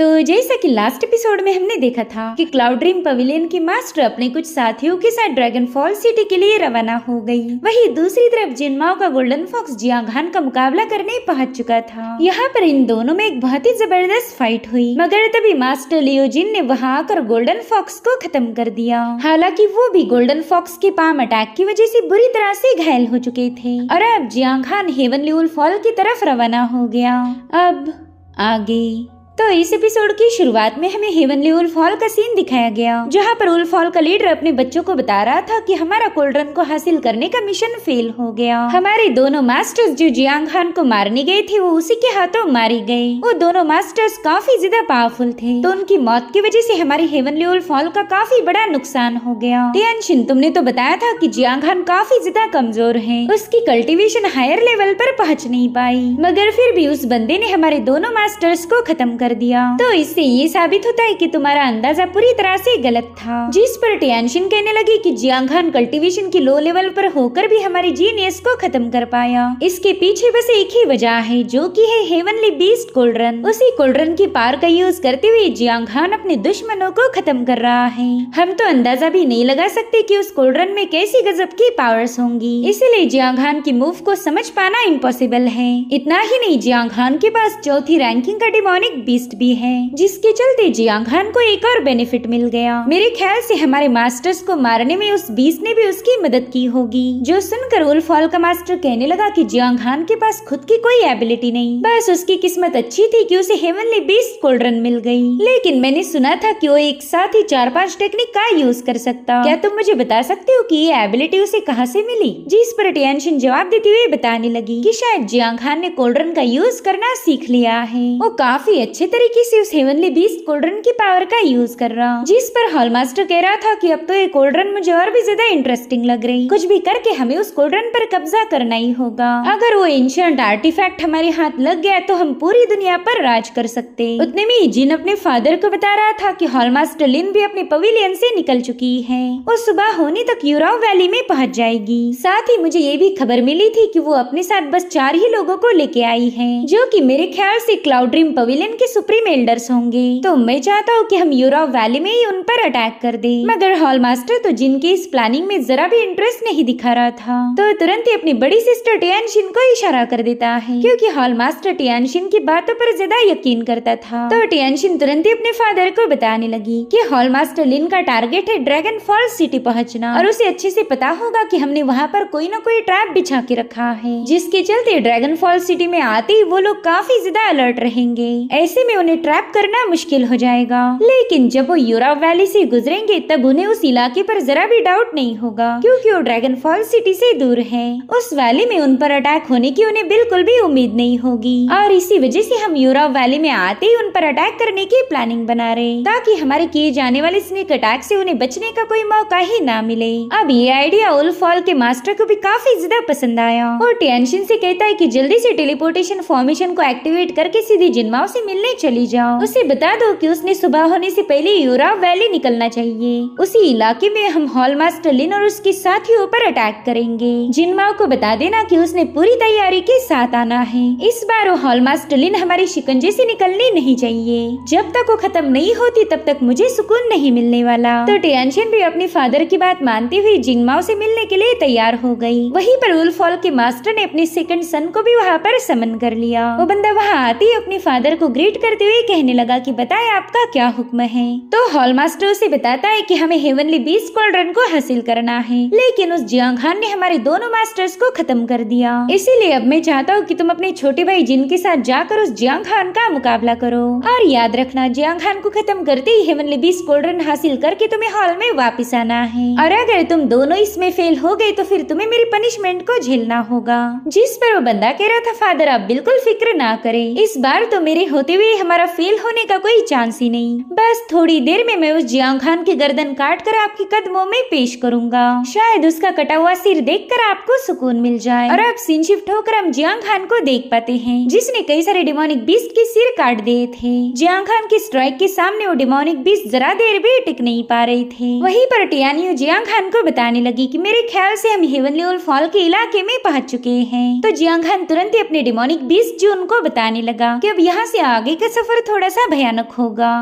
तो जैसा कि लास्ट एपिसोड में हमने देखा था कि क्लाउड ड्रीम पवेलियन की मास्टर अपने कुछ साथियों के साथ ड्रैगन फॉल सिटी के लिए रवाना हो गई। वहीं दूसरी तरफ जिनमाओ का गोल्डन फॉक्स जियांगान का मुकाबला करने पहुंच चुका था। यहाँ पर इन दोनों में एक बहुत ही जबरदस्त फाइट हुई, मगर तभी मास्टर लियोजिन ने वहाँ आकर गोल्डन फॉक्स को खत्म कर दिया। हालांकि वो भी गोल्डन फॉक्स के पाम अटैक की वजह से बुरी तरह से घायल हो चुके थे और अब जियांगान हेवनली वुल्फ फॉल की तरफ रवाना हो गया। अब आगे तो इस एपिसोड की शुरुआत में हमें हेवनली वुल्फ हॉल का सीन दिखाया गया, जहाँ पर वुल्फ हॉल का लीडर अपने बच्चों को बता रहा था कि हमारा कोल्ड्रन को हासिल करने का मिशन फेल हो गया। हमारे दोनों मास्टर्स जो जियांगान को मारने गए थे वो उसी के हाथों मारे गए। वो दोनों मास्टर्स काफी ज्यादा पावरफुल थे, तो उनकी मौत की वजह से हमारी हेवनली वुल्फ हॉल का काफी बड़ा नुकसान हो गया। टियानशिन, तुमने तो बताया था कि जियांगान काफी ज्यादा कमजोर है, उसकी कल्टीवेशन हायर लेवल पर पहुँच नहीं पाई, मगर फिर भी उस बंदे ने हमारे दोनों मास्टर्स को खत्म कर दिया। तो इससे ये साबित होता है कि तुम्हारा अंदाजा पूरी तरह से गलत था। जिस पर टियानशिन कहने लगी कि जियांगान कल्टीवेशन की लो लेवल पर होकर भी हमारे जीनियस को खत्म कर पाया। इसके पीछे बस एक ही वजह है, जो कि है हेवनली बीस्ट कोल्ड्रन। उसी कोल्ड्रन की पावर का यूज करते हुए जियांगान अपने दुश्मनों को खत्म कर रहा है। हम तो अंदाजा भी नहीं लगा सकते कि उस कोल्ड्रन में कैसी गजब की पावर्स होंगी, इसीलिए जियांगान की मूव को समझ पाना इम्पॉसिबल है। इतना ही नहीं, जियांगान के पास चौथी रैंकिंग का डिमोनिक बीस्ट भी है, जिसके चलते जियांगान को एक और बेनिफिट मिल गया। मेरे ख्याल से हमारे मास्टर्स को मारने में उस बीस्ट ने भी उसकी मदद की होगी। जो सुनकर वुल्फ हॉल का मास्टर कहने लगा कि जियांगान के पास खुद की कोई एबिलिटी नहीं, बस उसकी किस्मत अच्छी थी कि उसे हेवनली बीस्ट कोल्ड्रन मिल गई। लेकिन मैंने सुना था कि वो एक साथ ही 4-5 टेक्निक का यूज कर सकता। क्या तुम मुझे बता सकते हो कि ये एबिलिटी उसे कहाँ से मिली? जिस पर टियानशिन जवाब देते हुए बताने लगी कि शायद जियांगान ने कोल्ड्रन का यूज करना सीख लिया है। वो काफी अच्छे तरीके से उस हेवनली बीस्ट कोल्ड्रन की पावर का यूज कर रहा। जिस पर हॉल मास्टर कह रहा था कि अब तो ये कोल्ड्रन मुझे और भी ज्यादा इंटरेस्टिंग लग रही, कुछ भी करके हमें उस कोल्ड्रन पर कब्जा करना ही होगा। अगर वो एंशिएंट आर्टिफैक्ट हमारे हाथ लग गया तो हम पूरी दुनिया पर राज कर सकते। उतने में जिन अपने फादर को बता रहा था कि हॉल मास्टर लिन भी अपने पवेलियन से निकल चुकी है, वो सुबह होने तक यूराव वैली में पहुंच जाएगी। साथ ही मुझे ये भी खबर मिली थी कि वो अपने साथ बस 4 ही लोगों को लेके आई है, जो कि मेरे ख्याल से क्लाउड ड्रीम पवेलियन के सुप्रीम एल्डर्स होंगे। तो मैं चाहता हूँ कि हम यूराव वैली में ही उन पर अटैक कर दें। मगर हॉल मास्टर तो जिनके इस प्लानिंग में जरा भी इंटरेस्ट नहीं दिखा रहा था, तो तुरंत ही अपनी बड़ी सिस्टर टियानशिन को इशारा कर देता है, क्योंकि हॉल मास्टर टियानशिन की बातों पर ज्यादा यकीन करता था। तो टियानशिन तुरंत ही अपने फादर को बताने लगी कि हॉल मास्टर लिन का टारगेट है ड्रैगन फॉल सिटी पहुँचना, और उसे अच्छे से पता होगा कि हमने वहाँ पर कोई न कोई ट्रैप बिछा के रखा है, जिसके चलते ड्रैगन फॉल सिटी में आते ही वो लोग काफी ज्यादा अलर्ट रहेंगे। ऐसे में उन्हें ट्रैप करना मुश्किल हो जाएगा। लेकिन जब वो यूराव वैली से गुजरेंगे तब उन्हें उस इलाके पर जरा भी डाउट नहीं होगा, क्योंकि वो ड्रैगन फॉल सिटी से दूर है। उस वैली में उन पर अटैक होने की उन्हें बिल्कुल भी उम्मीद नहीं होगी, और इसी वजह से हम यूराव वैली में आते ही उन पर अटैक करने की प्लानिंग बना रहे, ताकि हमारे किए जाने वाले स्नेक अटैक से उन्हें बचने का कोई मौका ही ना मिले। अब ये आइडिया वुल्फ हॉल के मास्टर को भी काफी ज्यादा पसंद आया। और टियानशिन से कहता है कि जल्दी से टेलीपोर्टेशन फॉर्मेशन को एक्टिवेट करके सीधी जिनमाओ से मिलने चली जाओ। उसे बता दो कि उसने सुबह होने से पहले यूराव वैली निकलना चाहिए। उसी इलाके में हम हॉल मास्टर लिन और उसके साथियों पर अटैक करेंगे। जिनमाओ को बता देना कि उसने पूरी तैयारी के साथ आना है। इस बार वो हॉल मास्टर लिन हमारे शिकंजे से निकलनी नहीं चाहिए। जब तक वो खत्म नहीं होती तब तक मुझे सुकून नहीं मिलने वाला। तो टियानशिन भी अपने फादर की बात मानते हुए जिनमाओ से मिलने के लिए तैयार हो गई। वहीं पर वुल्फ हॉल के मास्टर ने अपने सेकंड सन को भी वहाँ पर समन कर लिया। वो बंदा वहाँ आते ही अपने फादर को ग्रीट करते हुए कहने लगा कि बताए आपका क्या हुक्म है। तो हॉल मास्टर उसे बताता है कि हमें हेवनली बीस्ट कोल्ड्रन को हासिल करना है, लेकिन उस जियांगान ने हमारे दोनों मास्टर्स को खत्म कर दिया। इसीलिए अब मैं चाहता हूँ कि तुम अपने छोटे भाई जिन के साथ जाकर उस जियांगान का मुकाबला करो, और याद रखना जियांगान को खत्म करते ही हेवनली बीस्ट कोल्ड्रन हासिल करके तुम्हें हॉल में वापस आना है। और अगर तुम दोनों इसमें फेल हो गए तो फिर तुम्हें मेरी पनिशमेंट को झेलना होगा। जिस पर वो बंदा कह रहा था, फादर आप बिल्कुल फिक्र ना करें, इस बार तो मेरे होते हुए हमारा फेल होने का कोई चांस ही नहीं। बस थोड़ी देर में मैं उस जियांगान की गर्दन काट कर आपके कदमों में पेश करूंगा। शायद उसका कटा हुआ सिर देखकर आपको सुकून मिल जाए। और अब सीन शिफ्ट होकर हम जियांगान को देख पाते हैं, जिसने कई सारे डिमोनिक बीस्ट के सिर काट दिए थे। जियांगान के स्ट्राइक के सामने वो डिमोनिक बीस्ट जरा देर भी टिक नहीं पा रहे थे। वहीं पर टियानियो जियांगान को बताने लगी कि मेरे ख्याल से हम हेवनली वुल्फ हॉल के इलाके में पहुंच चुके हैं। तो जियांगान तुरंत ही अपने डिमोनिक बीस्ट जो उनको बताने लगा कि अब यहाँ से आगे आगे का सफर थोड़ा सा भयानक होगा।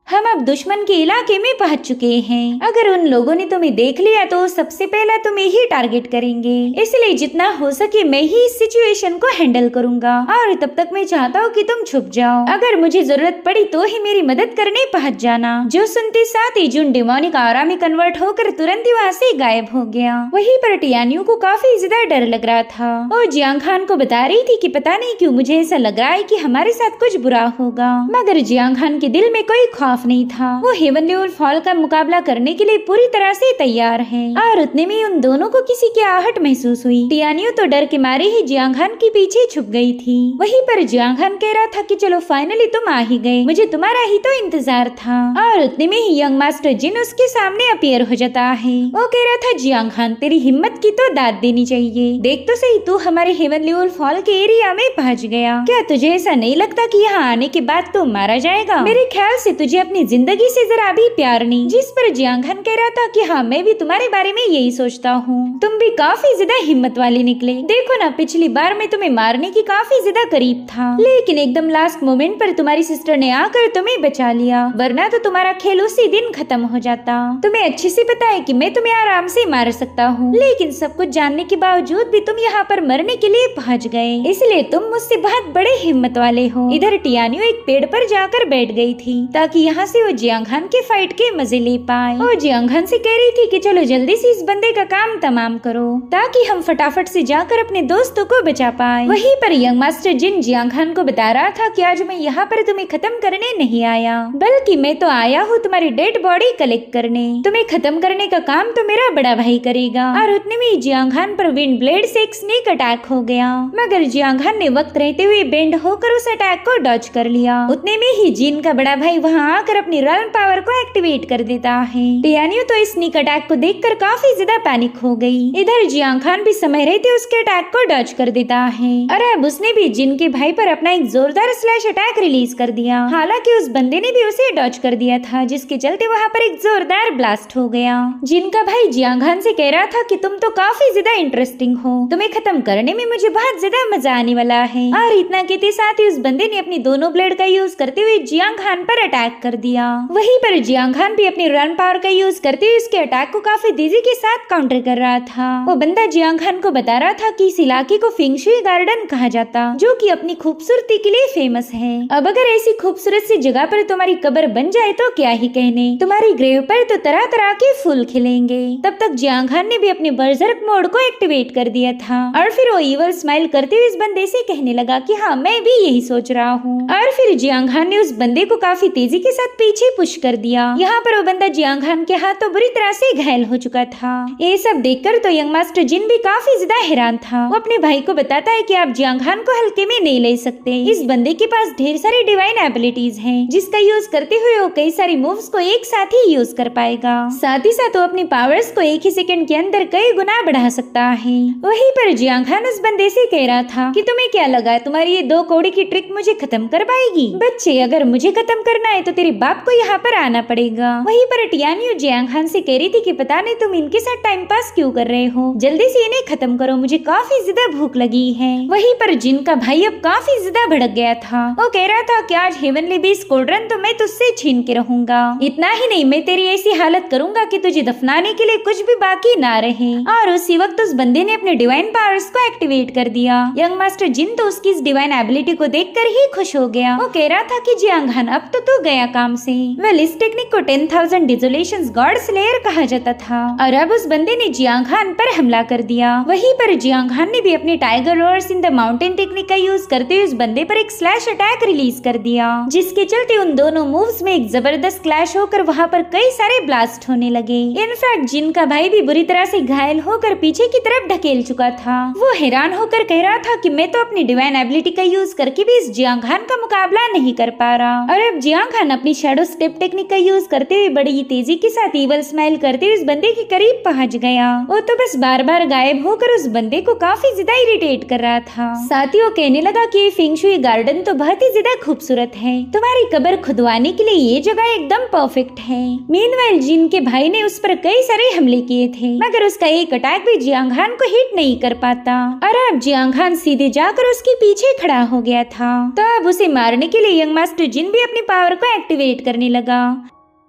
हम अब दुश्मन के इलाके में पहुंच चुके हैं। अगर उन लोगों ने तुम्हें देख लिया तो सबसे पहला तुम्हें ही टारगेट करेंगे, इसलिए जितना हो सके मैं ही इस सिचुएशन को हैंडल करूंगा और तब तक मैं चाहता हूँ कि तुम छुप जाओ। अगर मुझे जरूरत पड़ी तो ही मेरी मदद करने पहुंच जाना। जो सुनते साथ ही जुन डेमोनिक आरा में कन्वर्ट होकर तुरंत ही वहाँ से गायब हो गया। वहीं पर टियानियों को काफी ज्यादा डर लग रहा था और जियांग खान को बता रही थी कि पता नहीं क्यों मुझे ऐसा लग रहा है कि हमारे साथ कुछ बुरा होगा, मगर जियांग खान के दिल में कोई खौफ नहीं था। वो हेवनली वुल्फ का मुकाबला करने के लिए पूरी तरह से तैयार है। और उतने में उन दोनों को किसी की आहट महसूस हुई। टियानियो तो डर के मारे ही जियांग खान के पीछे छुप गई थी। वहीं पर जियांग खान कह रहा था कि चलो फाइनली तुम आ ही गए, मुझे तुम्हारा ही तो इंतजार था। और उतने में ही यंग मास्टर जिन उसके सामने अपीयर हो जाता है। वो कह रहा था जियांग खान तेरी हिम्मत की तो दाद देनी चाहिए, देख तो सही तू हमारे हेवनली वुल्फ के एरिया में पहुंच गया। क्या तुझे ऐसा नहीं लगता कि यहाँ आने के बाद तू मारा जाएगा? मेरे ख्याल से तुझे अपनी जिंदगी से जरा भी प्यार नहीं। जिस पर जियांग खान कह रहा था कि हाँ मैं भी तुम्हारे बारे में यही सोचता हूँ, तुम भी काफी ज्यादा हिम्मत वाले निकले। देखो ना पिछली बार मैं तुम्हें मारने की काफी ज्यादा करीब था, लेकिन एकदम लास्ट मोमेंट पर तुम्हारी सिस्टर ने आकर तुम्हें बचा लिया, वरना तो तुम्हारा खेल उसी दिन खत्म हो जाता। तुम्हें अच्छे से पता है कि मैं तुम्हें आराम से मार सकता हूँ, लेकिन सब कुछ जानने के बावजूद भी तुम यहाँ पर मरने के लिए पहुँच गए, इसलिए तुम मुझसे बहुत बड़े हिम्मत वाले हो। इधर टियानियो एक पेड़ पर जाकर बैठ गई थी ताकि यहाँ से वो जियांग खान के फाइट के मजे ले पाए। वो जियांग खान से कह रही थी कि चलो जल्दी से इस बंदे का काम तमाम करो ताकि हम फटाफट से जाकर अपने दोस्तों को बचा पाए। वहीं पर यंग मास्टर जिन जियांग खान को बता रहा था कि आज मैं यहाँ पर तुम्हें खत्म करने नहीं आया, बल्कि मैं तो आया हूँ तुम्हारी डेड बॉडी कलेक्ट करने। तुम्हें खत्म करने का काम तो मेरा बड़ा भाई करेगा। और उतने में जियांग खान पर विंड ब्लेड से एक स्नेक अटैक हो गया, मगर जियांग खान ने वक्त रहते हुए बेंड होकर उस अटैक को डॉज कर लिया। उतने में ही जिन का बड़ा भाई वहाँ आकर अपनी रॉयल पावर को एक्टिवेट कर देता है। टियानियो तो इस स्नीक अटैक को देखकर काफी ज्यादा पैनिक हो गई। इधर जियांग खान भी समय रहते उसके अटैक को डॉज कर देता है और अब उसने भी जिन के भाई पर अपना एक जोरदार स्लैश अटैक रिलीज कर दिया। हालांकि उस बंदे ने भी उसे डॉज कर दिया था, जिसके चलते वहाँ पर एक जोरदार ब्लास्ट हो गया। जिन का भाई जियांग खान से कह रहा था कि तुम तो काफी ज्यादा इंटरेस्टिंग हो, तुम्हें खत्म करने में मुझे बहुत ज्यादा मजा आने वाला है। और इतना कहते साथ ही उस बंदे ने अपनी दोनों ब्लेड का यूज करते हुए जियांग खान पर अटैक कर दिया। वहीं पर जियांग खान भी अपनी रन पावर का यूज करते हुए उसके अटैक को काफी तेजी के साथ काउंटर कर रहा था। वो बंदा जियांग खान को बता रहा था कि इस इलाके को फेंगशुई गार्डन कहा जाता, जो कि अपनी खूबसूरती के लिए फेमस है। अब अगर ऐसी खूबसूरत सी जगह पर तुम्हारी कब्र बन जाए तो क्या ही कहने, तुम्हारी ग्रेव पर तो तरह तरह के फूल खिलेंगे। तब तक जियांग खान ने भी अपने बर्जर्क मोड को एक्टिवेट कर दिया था और फिर वो इवल स्माइल करते हुए इस बंदे से कहने लगा कि हाँ मैं भी यही सोच रहा हूँ। और फिर जियांग खान ने उस बंदे को काफी तेजी के साथ पीछे पुश कर दिया। यहाँ पर वो बंदा जियांग खान के हाथ तो बुरी तरह से घायल हो चुका था। ये सब देखकर तो यंग मास्टर जिन भी काफी ज्यादा हैरान था। वो अपने भाई को बताता है कि आप जियांग खान को हल्के में नहीं ले सकते, इस बंदे के पास ढेर सारी डिवाइन एबिलिटीज हैं, जिसका यूज करते हुए वो कई सारी मूव्स को एक साथ ही यूज कर पाएगा। साथ ही साथ वो अपनी पावर्स को एक ही सेकंड के अंदर कई गुना बढ़ा सकता है। वहीं पर जियांग खान उस बंदे से कह रहा था कि तुम्हें क्या लगा तुम्हारी ये 2 कौड़ी की ट्रिक मुझे खत्म कर पाएगी? बच्चे, अगर मुझे खत्म करना है तो तेरे बाप को यहाँ पर आना पड़ेगा। वहीं पर टियानियो जियांग खान से कह रही थी कि पता नहीं तुम इनके साथ टाइम पास क्यों कर रहे हो, जल्दी से इन्हें खत्म करो, मुझे काफी ज्यादा भूख लगी है। वहीं पर जिन का भाई अब काफी ज्यादा भड़क गया था। वो कह रहा था कि आज हेवनली बीस्ट स्क्वाड्रन तो मैं तुझसे छीन के रहूंगा। इतना ही नहीं, मैं तेरी ऐसी हालत करूंगा कि तुझे दफनाने के लिए कुछ भी बाकी ना रहे। और उसी वक्त उस बंदे ने अपने डिवाइन पावर्स को एक्टिवेट कर दिया। यंग मास्टर जिन तो उसकी इस डिवाइन एबिलिटी को देखकर ही खुश हो गया। वो कह रहा था कि जियांग खान अब तो तू गया काम से। वेल, इस टेक्निक को 10,000 डिसोलेशंस गॉड स्लेयर कहा जाता था। और अब उस बंदे ने जियांग खान पर हमला कर दिया। वहीं पर जियांग खान ने भी अपने tiger roars in the mountain technique का यूज करते हुए उस बंदे पर एक स्लैश अटैक रिलीज कर दिया, जिसके चलते उन दोनों मूव्स में एक जबरदस्त क्लैश होकर वहाँ पर कई सारे ब्लास्ट होने लगे। इनफैक्ट जिन का भाई भी बुरी तरह से घायल होकर पीछे की तरफ ढकेल चुका था। वो हैरान होकर कह रहा था कि मैं तो अपनी डिवाइन एबिलिटी का यूज करके भी इस जियांग खान का मुकाबला नहीं कर पा रहा। और अब जियांग खान अपनी शैडो स्टेप टेक्निक का यूज करते हुए बड़ी तेजी के साथ ईवल स्माइल करते हुए उस बंदे के करीब पहुंच गया। वो तो बस बार बार गायब होकर उस बंदे को काफी ज्यादा इरिटेट कर रहा था। साथ ही वो कहने लगा कि फेंग शुई गार्डन तो बहुत ही ज्यादा खूबसूरत है, तुम्हारी कब्र खुदवाने के लिए ये जगह एकदम परफेक्ट है। मीनवाइल जिन के भाई ने उस पर कई सारे हमले किए थे, मगर उसका एक अटैक भी जियांग हान को हिट नहीं कर पाता और अब जियांग हान सीधे जाकर उसके पीछे खड़ा हो गया था। तो अब उसे मारने के लिए यंग मास्टर जिन भी अपनी पावर को एक्टिवेट करने लगा।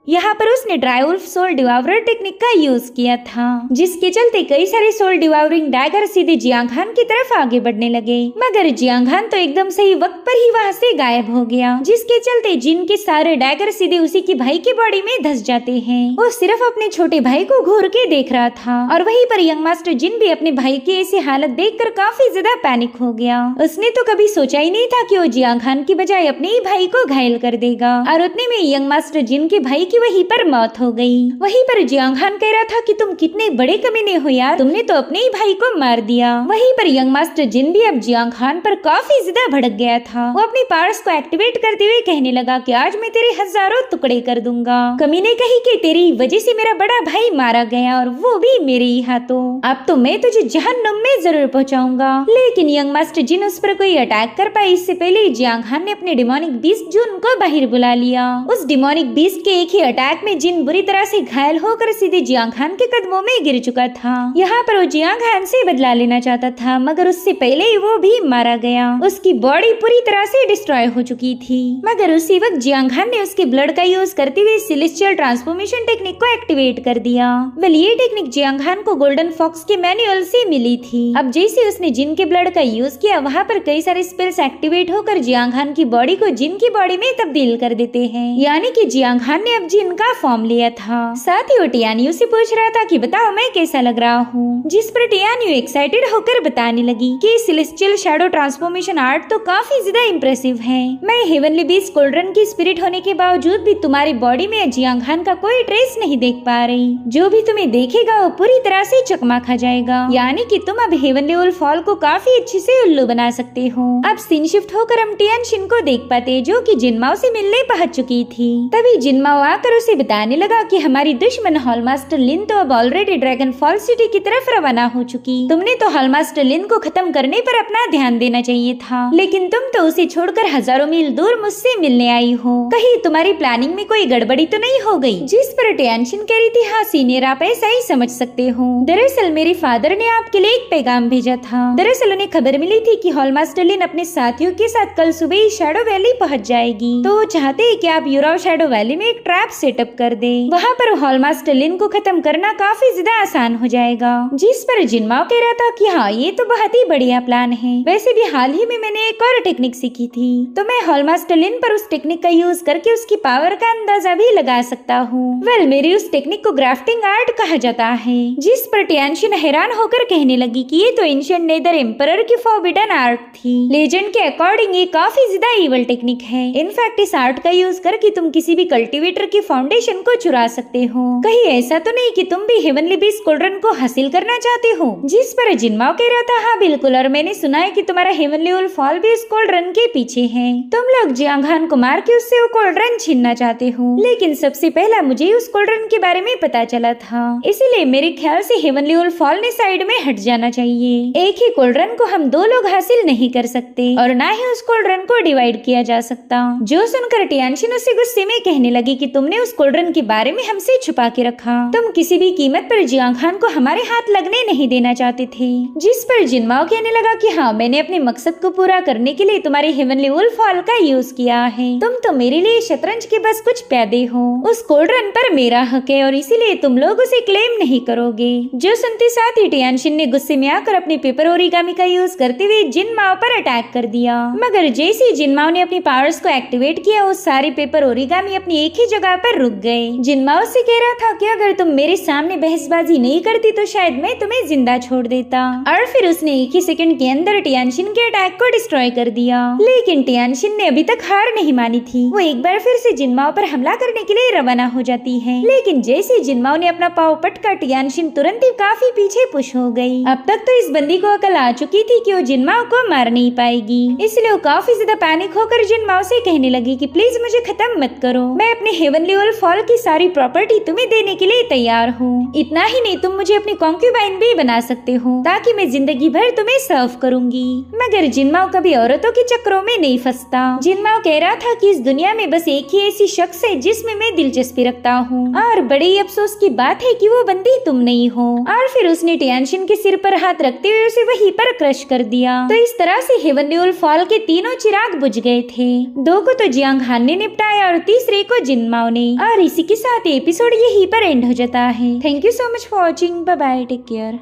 यहाँ पर उसने ड्राई वुल्फ सोल डिवावरर टेक्निक का यूज किया था, जिसके चलते कई सारे सोल डिवावरिंग डैगर सीधे जियांग हान की तरफ आगे बढ़ने लगे, मगर जियांग हान तो एकदम सही वक्त पर ही वहाँ से गायब हो गया, जिसके चलते जिन के सारे डैगर सीधे उसी की भाई की बॉडी में धस जाते हैं। वो सिर्फ अपने छोटे भाई को घूर के देख रहा था और वहीं पर यंग मास्टर जिन भी अपने भाई की ऐसी हालत देखकर काफी ज्यादा पैनिक हो गया। उसने तो कभी सोचा ही नहीं था कि वो जियांग हान की बजाय अपने ही भाई को घायल कर देगा और उतने में यंग मास्टर जिन के भाई वहीं पर मौत हो गई। वहीं पर जियांग हान कह रहा था कि तुम कितने बड़े कमीने हो यार, तुमने तो अपने ही भाई को मार दिया। वहीं पर यंग मास्टर जिन भी अब जियांग हान पर काफी ज्यादा भड़क गया था। वो अपनी पावर्स को एक्टिवेट करते हुए कहने लगा कि आज मैं तेरे हजारों टुकड़े कर दूंगा। कमीने कही कि तेरी वजह से मेरा बड़ा भाई मारा गया और वो भी मेरे ही हाथों। अब तो मैं तुझे जहन्नुम में जरूर पहुंचाऊंगा। लेकिन यंग मास्टर जिन उस पर कोई अटैक कर पाए इससे पहले जियांग हान ने अपने डिमोनिक बीस्ट जुन को बाहर बुला लिया। उस डिमोनिक बीस्ट के एक ही अटैक में जिन बुरी तरह से घायल होकर सीधे जियांग हान के कदमों में गिर चुका था। यहाँ पर वो जियांग हान से बदला लेना चाहता था, मगर उससे पहले ही वो भी मारा गया। उसकी बॉडी पूरी तरह से डिस्ट्रॉय हो चुकी थी, मगर उसी वक्त जियांग हान ने उसके ब्लड का यूज करते हुए सेलेस्टियल ट्रांसफॉर्मेशन टेक्निक को एक्टिवेट कर दिया। वेल ये टेक्निक जियांग हान को गोल्डन फॉक्स के मैनुअल से मिली थी। अब जैसे उसने जिन के ब्लड का यूज किया, वहाँ पर कई सारे स्पेल्स एक्टिवेट होकर जियांग हान की बॉडी को जिन की बॉडी में तब्दील कर देते हैं, यानी कि जियांग हान ने अब जिन का फॉर्म लिया था। साथ ही वो टियानियो से पूछ रहा था कि बताओ मैं कैसा लग रहा हूँ, जिस पर टियानियो एक्साइटेड होकर बताने लगी कि सेलेस्टियल शैडो ट्रांसफॉर्मेशन आर्ट तो काफी ज्यादा इम्प्रेसिव है। मैं हेवनली बीस्ट कोल्ड्रन की स्पिरिट होने के बावजूद भी तुम्हारी बॉडी में जियांग हान का कोई ट्रेस नहीं देख पा रही। जो भी तुम्हें देखेगा वो पूरी तरह से चकमा खा जाएगा, यानी कि तुम अब हेवनली वुल्फ हॉल को काफी अच्छे से उल्लू बना सकते हो। अब सीन शिफ्ट होकर हम टियानशिन को देख पाते जो कि जिनमाओ से मिलने पहुंच चुकी थी। तभी जिनमाओ आकर उसे बताने लगा कि हमारी दुश्मन हॉलमास्टर लिन तो अब ऑलरेडी ड्रैगन फॉल सिटी की तरफ रवाना हो चुकी। तुमने तो हॉलमास्टर लिन को खत्म करने पर अपना ध्यान देना चाहिए था, लेकिन तुम तो उसे छोड़कर हजारों मील दूर मुझसे मिलने आई हो। कहीं तुम्हारी प्लानिंग में कोई गड़बड़ी तो नहीं हो गई? जिस पर टियानशिन कह रही थी हाँ सीनियर आप ऐसा ही समझ सकते हो। दरअसल मेरे फादर ने आपके लिए एक पैगाम भेजा था। दरअसल उन्हें खबर मिली थी कि हॉलमास्टर लिन अपने साथियों के साथ कल सुबह ही शैडो वैली पहुँच जाएगी, तो चाहते हैं कि आप यूराव शैडो वैली में एक ट्रैप सेटअप कर दे। वहाँ पर हॉलमास्टर लिन को खत्म करना काफी ज्यादा आसान हो जाएगा। जिस पर जिनमाओ कह रहा था कि हाँ ये तो बहुत ही बढ़िया प्लान है। वैसे भी हाल ही में मैंने एक और टेक्निक सीखी थी, तो मैं हॉलमास्टर लिन पर उस टेक्निक का यूज करके उसकी पावर का अंदाजा भी लगा सकता हूँ। वेल मेरी उस टेक्निक को ग्राफ्टिंग आर्ट कहा जाता है। जिस पर टियानशिन हैरान होकर कहने लगी कि ये तो एंशिएंट नेदर एम्परर की फॉरबिडन आर्ट थी। लेजेंड के अकॉर्डिंग ये काफी ज्यादा इवल टेक्निक है। इनफैक्ट इस आर्ट का यूज करके तुम किसी भी कल्टीवेटर की फाउंडेशन को चुरा सकते हो। कहीं ऐसा तो नहीं कि तुम भी हेवनली बीस्ट कोल्ड्रन को हासिल करना चाहते हो? जिस पर जिनमाओ कह रहा था हाँ बिल्कुल, और मैंने सुना है कि तुम्हारा हेवनली वुल्फ हॉल भी इस कोल्ड्रन के पीछे है। तुम लोग जियांग हान को मार के उससे वो कोल्ड्रन छीनना चाहते हो, लेकिन सबसे पहला मुझे उस कोल्ड्रन के बारे में पता चला था, इसीलिए मेरे ख्याल से हेवनली वुल्फ हॉल ने साइड में हट जाना चाहिए। एक ही कोल्ड्रन को हम दो लोग हासिल नहीं कर सकते और ना ही उस कोल्ड्रन को डिवाइड किया जा सकता। जो सुनकर टियानशिन उसे गुस्से में कहने लगी कि तुमने उस कोल्ड्रन के बारे में हमसे छुपा के रखा। तुम किसी भी कीमत पर जियांग हान को हमारे हाथ लगने नहीं देना चाहते थे। जिस पर जिनमाओ कहने लगा कि हाँ मैंने अपने मकसद को पूरा करने के लिए तुम्हारे हेवनली वुल्फ हॉल का यूज किया है। तुम तो मेरे लिए शतरंज के बस कुछ प्यादे हो। उस कोल्ड्रन पर मेरा हक है और इसीलिए तुम लोग उसे क्लेम नहीं करोगे। जो सुनते साथ ही टियानशिन ने गुस्से में आकर अपने पेपर ओरिगामी का यूज करते हुए जिनमाओ पर अटैक कर दिया। मगर जैसे ही जिनमाओ ने अपनी पावर्स को एक्टिवेट किया, वो सारे पेपर ओरिगामी अपनी एक ही जगह जगह पर रुक गए। जिनमाओ से कह रहा था कि अगर तुम मेरे सामने बहसबाजी नहीं करती तो शायद मैं तुम्हें जिंदा छोड़ देता, और फिर उसने एक ही सेकंड के अंदर टियानशिन के अटैक को डिस्ट्रॉय कर दिया। लेकिन टियानशिन ने अभी तक हार नहीं मानी थी। वो एक बार फिर से जिनमाओ पर हमला करने के लिए रवाना हो जाती है, लेकिन जैसे जिनमाओ ने अपना पाव पटका, टियानशिन तुरंत ही काफी पीछे पुश हो गई। अब तक तो इस बंदी को अकल आ चुकी थी कि वो जिनमाओ को मार नहीं पाएगी, इसलिए वो काफी ज्यादा पैनिक होकर जिनमाओ से कहने लगी कि प्लीज मुझे खत्म मत करो, मैं अपने हेवनली वुल्फ फॉल की सारी प्रॉपर्टी तुम्हें देने के लिए तैयार हूँ। इतना ही नहीं, तुम मुझे अपनी कॉन्क्यूबाइन भी बना सकते हो ताकि मैं जिंदगी भर तुम्हें सर्व करूंगी। मगर जिनमाओ कभी औरतों के चक्करों में नहीं फंसता। जिनमाओ कह रहा था कि इस दुनिया में बस एक ही ऐसी शख्स है जिसमें मैं दिलचस्पी रखता हूँ, और बड़े ही अफसोस की बात है कि वो बंदी तुम नहीं हो। और फिर उसने टियानशिन के सिर पर हाथ रखते हुए उसे वहीं पर क्रश कर दिया। तो इस तरह से हेवनली वुल्फ फॉल के तीनों चिराग बुझ गए थे। दो को तो जियांग हान ने निपटाया और तीसरे को जिनमाओ ने। और इसी के साथ एपिसोड यहीं पर एंड हो जाता है। Thank you so much for watching. Bye bye, take care.